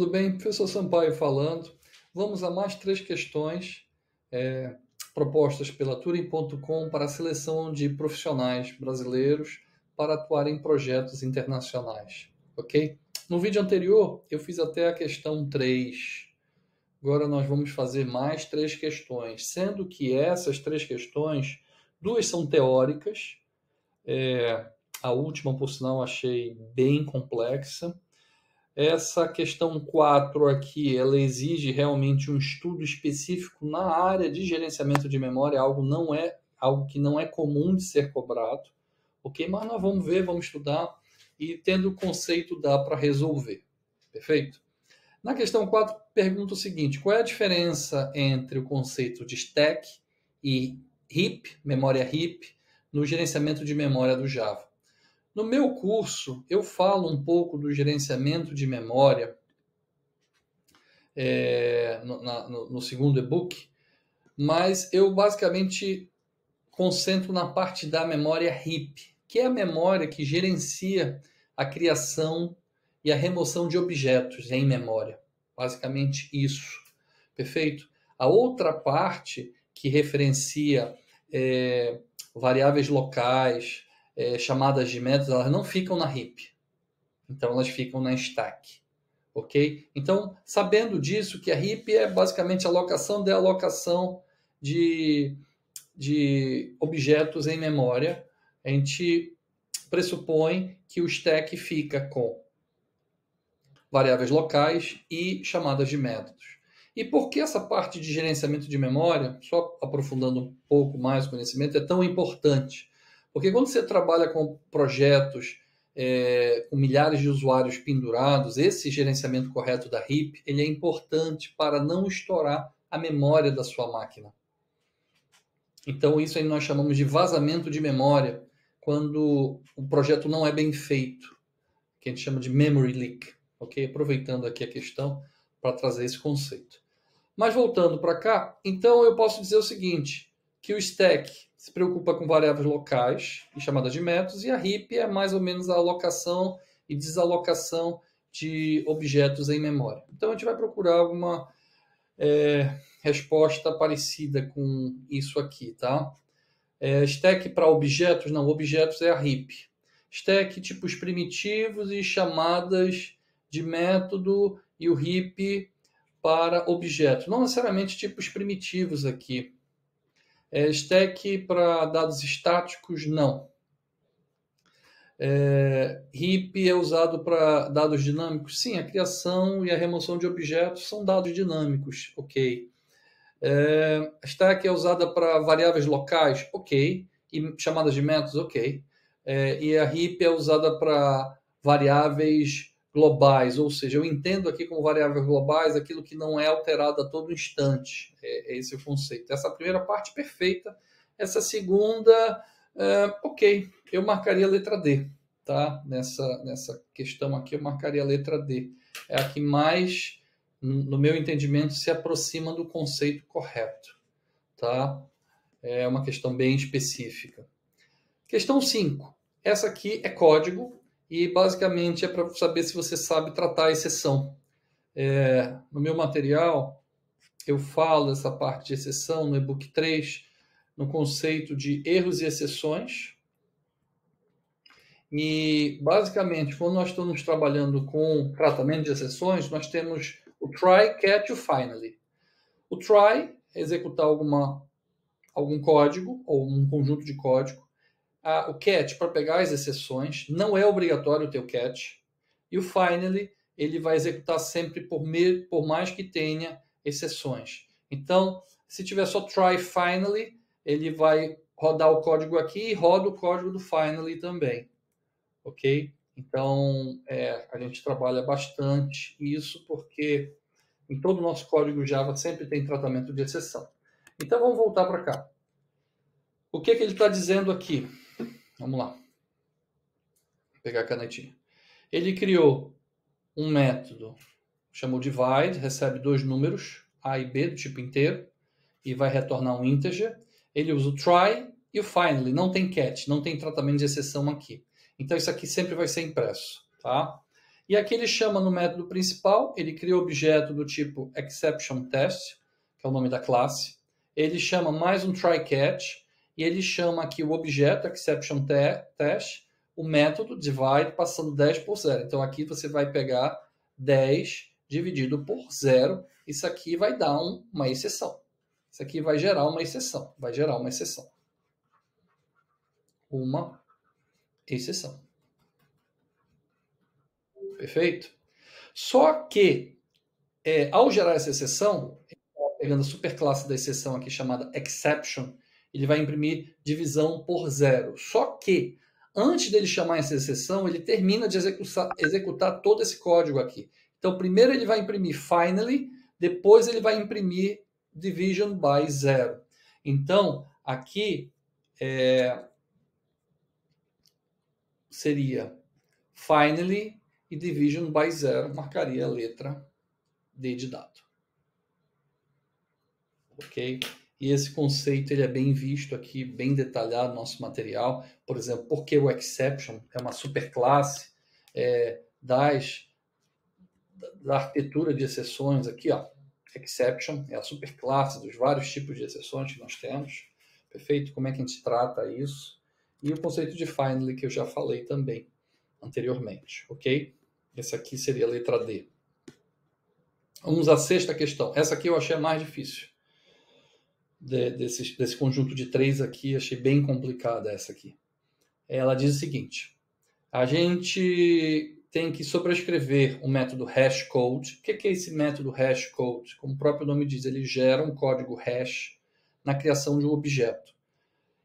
tudo bem? Professor Sampaio falando. Vamos a mais 3 questões propostas pela Turing.com para a seleção de profissionais brasileiros para atuar em projetos internacionais, ok? No vídeo anterior, eu fiz até a questão 3. Agora nós vamos fazer mais 3 questões, sendo que essas 3 questões, 2 são teóricas, a última, por sinal, achei bem complexa. Essa questão 4 aqui, ela exige realmente um estudo específico na área de gerenciamento de memória, algo que não é comum de ser cobrado, ok? Mas nós vamos ver, vamos estudar e tendo o conceito dá para resolver, perfeito? Na questão 4, pergunta o seguinte, qual é a diferença entre o conceito de stack e heap, memória heap, no gerenciamento de memória do Java? No meu curso, eu falo um pouco do gerenciamento de memória no segundo e-book, mas eu basicamente concentro na parte da memória heap, que é a memória que gerencia a criação e a remoção de objetos em memória. Basicamente isso, perfeito? A outra parte que referencia variáveis locais, chamadas de métodos, elas não ficam na heap. Então, elas ficam na stack. Ok? Então, sabendo disso, que a heap é basicamente a alocação da alocação de objetos em memória, a gente pressupõe que o stack fica com variáveis locais e chamadas de métodos. E por que essa parte de gerenciamento de memória, só aprofundando um pouco mais o conhecimento, é tão importante? Porque quando você trabalha com projetos com milhares de usuários pendurados, esse gerenciamento correto da heap ele é importante para não estourar a memória da sua máquina. Então isso aí nós chamamos de vazamento de memória, quando o projeto não é bem feito, que a gente chama de memory leak. Okay? Aproveitando aqui a questão para trazer esse conceito. Mas voltando para cá, então eu posso dizer o seguinte, que o stack se preocupa com variáveis locais, chamadas de métodos, e a heap é mais ou menos a alocação e desalocação de objetos em memória. Então a gente vai procurar alguma resposta parecida com isso aqui, tá? Stack para objetos, não, objetos é a heap. Stack, tipos primitivos e chamadas de método, e o heap para objetos. Não necessariamente tipos primitivos aqui. Stack para dados estáticos, não. Heap é usado para dados dinâmicos? Sim, a criação e a remoção de objetos são dados dinâmicos, ok. Stack é usada para variáveis locais, ok. E chamadas de métodos, ok. E a heap é usada para variáveis globais, ou seja, eu entendo aqui como variáveis globais aquilo que não é alterado a todo instante. Esse é o conceito. Essa primeira parte perfeita. Essa segunda, ok, eu marcaria a letra D. Tá? Nessa questão aqui eu marcaria a letra D. É a que mais, no meu entendimento, se aproxima do conceito correto. Tá? É uma questão bem específica. Questão 5. Essa aqui é código e basicamente é para saber se você sabe tratar a exceção. No meu material, eu falo essa parte de exceção no e-book 3, no conceito de erros e exceções. E, basicamente, quando nós estamos trabalhando com tratamento de exceções, nós temos o try, catch e o finally. O try é executar algum código ou um conjunto de código. O catch para pegar as exceções, não é obrigatório ter o catch. E o finally, ele vai executar sempre por mais que tenha exceções. Então, se tiver só try finally, ele vai rodar o código aqui e roda o código do finally também. Ok? Então, a gente trabalha bastante isso porque em todo o nosso código Java sempre tem tratamento de exceção. Então, vamos voltar para cá. O que ele está dizendo aqui? Vamos lá. Vou pegar a canetinha. Ele criou um método, chamou divide, recebe 2 números, A e B, do tipo inteiro, e vai retornar um integer. Ele usa o try e o finally, não tem catch, não tem tratamento de exceção aqui. Então, isso aqui sempre vai ser impresso. Tá? E aqui ele chama no método principal, ele cria o objeto do tipo ExceptionTest, que é o nome da classe. Ele chama mais um try-catch, e ele chama aqui o objeto ExceptionTest, o método divide, passando 10 por 0. Então aqui você vai pegar 10 dividido por 0, isso aqui vai dar uma exceção. Isso aqui vai gerar uma exceção. Vai gerar uma exceção. Uma exceção. Perfeito? Só que, ao gerar essa exceção, pegando a superclasse da exceção aqui chamada exception, ele vai imprimir divisão por 0. Só que, antes dele chamar essa exceção, ele termina de executar todo esse código aqui. Então, primeiro ele vai imprimir finally, depois ele vai imprimir division by 0. Então, aqui seria finally e division by 0, marcaria a letra D de dado. Ok? E esse conceito ele é bem visto aqui, bem detalhado no nosso material. Por exemplo, porque o exception é uma superclasse da arquitetura de exceções aqui, ó. Exception é a superclasse dos vários tipos de exceções que nós temos. Perfeito? Como é que a gente trata isso? E o conceito de finally, que eu já falei também anteriormente, ok? Esse aqui seria a letra D. Vamos à sexta questão. Essa aqui eu achei a mais difícil. Desse conjunto de 3 aqui, achei bem complicada essa aqui. Ela diz o seguinte: a gente tem que sobrescrever o método hashCode. O que é esse método hashCode? Como o próprio nome diz, ele gera um código hash na criação de um objeto.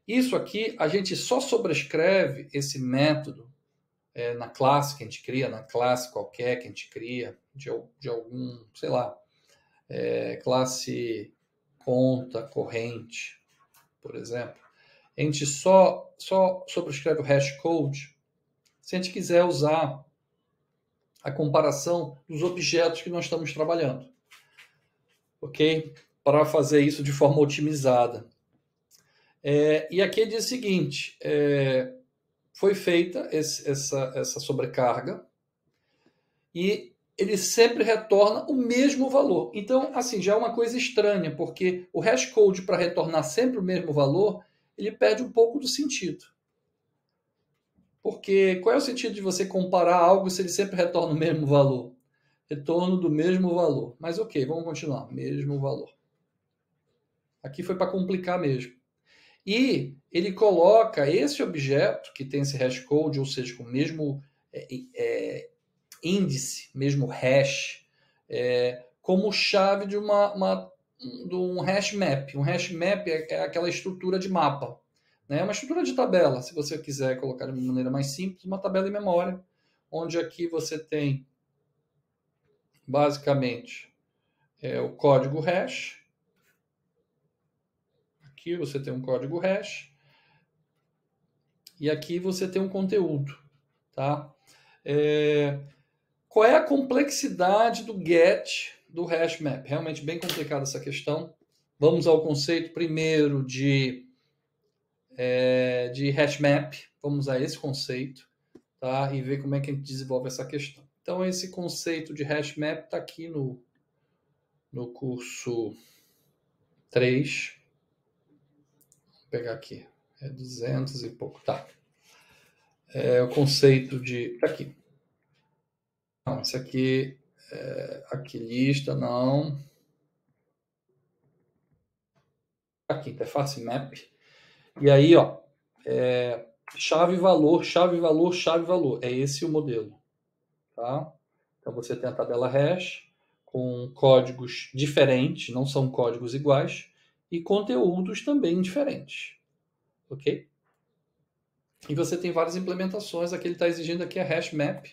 Isso aqui, a gente só sobrescreve esse método na classe que a gente cria, na classe qualquer que a gente cria, de algum, sei lá, classe conta corrente, por exemplo. A gente só sobrescreve o hashCode se a gente quiser usar a comparação dos objetos que nós estamos trabalhando. Ok? Para fazer isso de forma otimizada. E aqui diz o seguinte, foi feita essa sobrecarga e ele sempre retorna o mesmo valor. Então, assim, já é uma coisa estranha, porque o hashCode, para retornar sempre o mesmo valor, ele perde um pouco do sentido. Porque qual é o sentido de você comparar algo se ele sempre retorna o mesmo valor? Retorno do mesmo valor. Mas ok, vamos continuar. Mesmo valor. Aqui foi para complicar mesmo. E ele coloca esse objeto, que tem esse hashcode, ou seja, com o mesmo índice, mesmo hash, como chave de um hash map. Um hash map é aquela estrutura de mapa. É uma estrutura de tabela, se você quiser colocar de uma maneira mais simples, uma tabela em memória, onde aqui você tem, basicamente, o código hash. Aqui você tem um código hash. E aqui você tem um conteúdo. Tá? Qual é a complexidade do get do hash map? Realmente bem complicada essa questão. Vamos ao conceito primeiro de hash map. Vamos usar esse conceito, tá? E ver como é que a gente desenvolve essa questão. Então, esse conceito de hash map está aqui no curso 3. Vou pegar aqui. 200 e pouco. Tá. O conceito de... Tá aqui. Não, esse aqui... aqui lista, não. Aqui, interface map. E aí, ó, chave, valor, chave, valor, chave, valor. É esse o modelo. Tá? Então, você tem a tabela hash com códigos diferentes, não são códigos iguais, e conteúdos também diferentes. Ok? E você tem várias implementações. Aqui ele está exigindo aqui a hash map,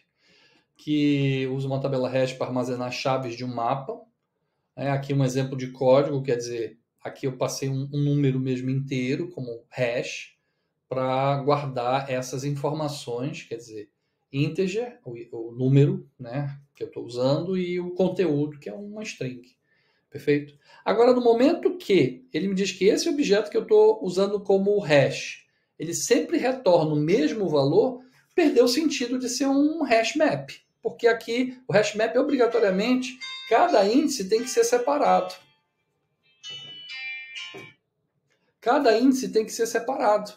que usa uma tabela hash para armazenar chaves de um mapa. Aqui um exemplo de código, quer dizer, aqui eu passei um número mesmo inteiro, como hash, para guardar essas informações, quer dizer, integer, o número, né, que eu estou usando, e o conteúdo, que é uma string. Perfeito? Agora, no momento que ele me diz que esse objeto que eu estou usando como hash, ele sempre retorna o mesmo valor, perdeu o sentido de ser um hash map. Porque aqui o hash map, obrigatoriamente, cada índice tem que ser separado. Cada índice tem que ser separado.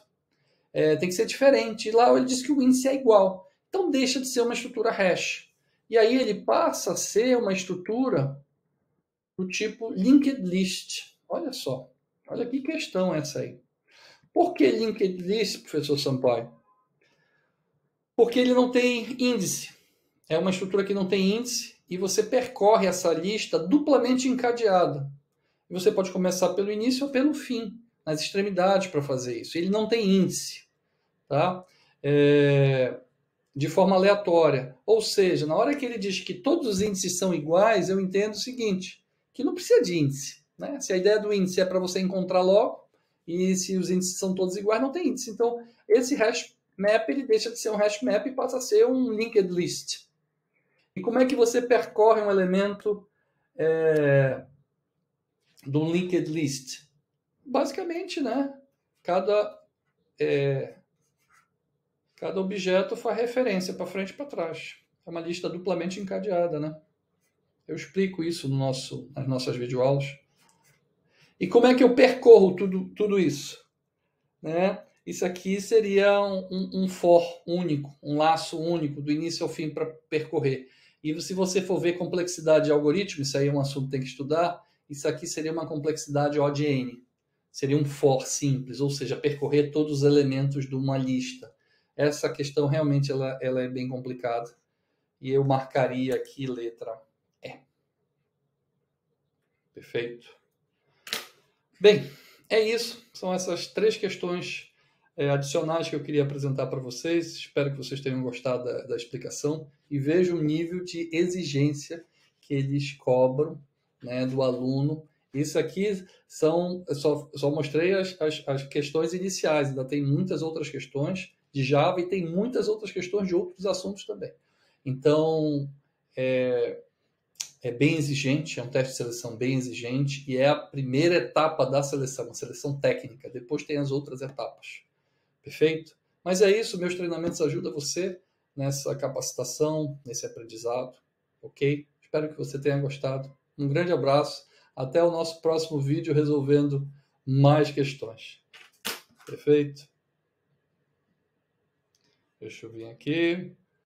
Tem que ser diferente. E lá ele diz que o índice é igual. Então deixa de ser uma estrutura hash. E aí ele passa a ser uma estrutura do tipo linked list. Olha só. Olha que questão essa aí. Por que linked list, professor Sampaio? Porque ele não tem índice. É uma estrutura que não tem índice e você percorre essa lista duplamente encadeada. E você pode começar pelo início ou pelo fim, nas extremidades para fazer isso. Ele não tem índice, tá? De forma aleatória. Ou seja, na hora que ele diz que todos os índices são iguais, eu entendo o seguinte, que não precisa de índice. Né? Se a ideia do índice é para você encontrar logo, e se os índices são todos iguais, não tem índice. Então, esse hash map ele deixa de ser um hash map e passa a ser um linked list. E como é que você percorre um elemento do linked list? Basicamente, né? Cada objeto faz referência para frente e para trás. É uma lista duplamente encadeada, né? Eu explico isso nas nossas videoaulas. E como é que eu percorro tudo isso? Né? Isso aqui seria um for único, um laço único, do início ao fim para percorrer. E se você for ver complexidade de algoritmo, isso aí é um assunto que tem que estudar, isso aqui seria uma complexidade O de N. Seria um for simples, ou seja, percorrer todos os elementos de uma lista. Essa questão realmente ela é bem complicada. E eu marcaria aqui letra E. Perfeito. Bem, é isso. São essas 3 questões adicionais que eu queria apresentar para vocês. Espero que vocês tenham gostado da explicação e vejam o nível de exigência que eles cobram, né, do aluno. Isso aqui só mostrei as questões iniciais, ainda tem muitas outras questões de Java e tem muitas outras questões de outros assuntos também. Então, é bem exigente, é um teste de seleção bem exigente e é a primeira etapa da seleção, a seleção técnica. Depois tem as outras etapas. Perfeito? Mas é isso, meus treinamentos ajudam você nessa capacitação, nesse aprendizado, ok? Espero que você tenha gostado. Um grande abraço, até o nosso próximo vídeo resolvendo mais questões. Perfeito? Deixa eu vir aqui.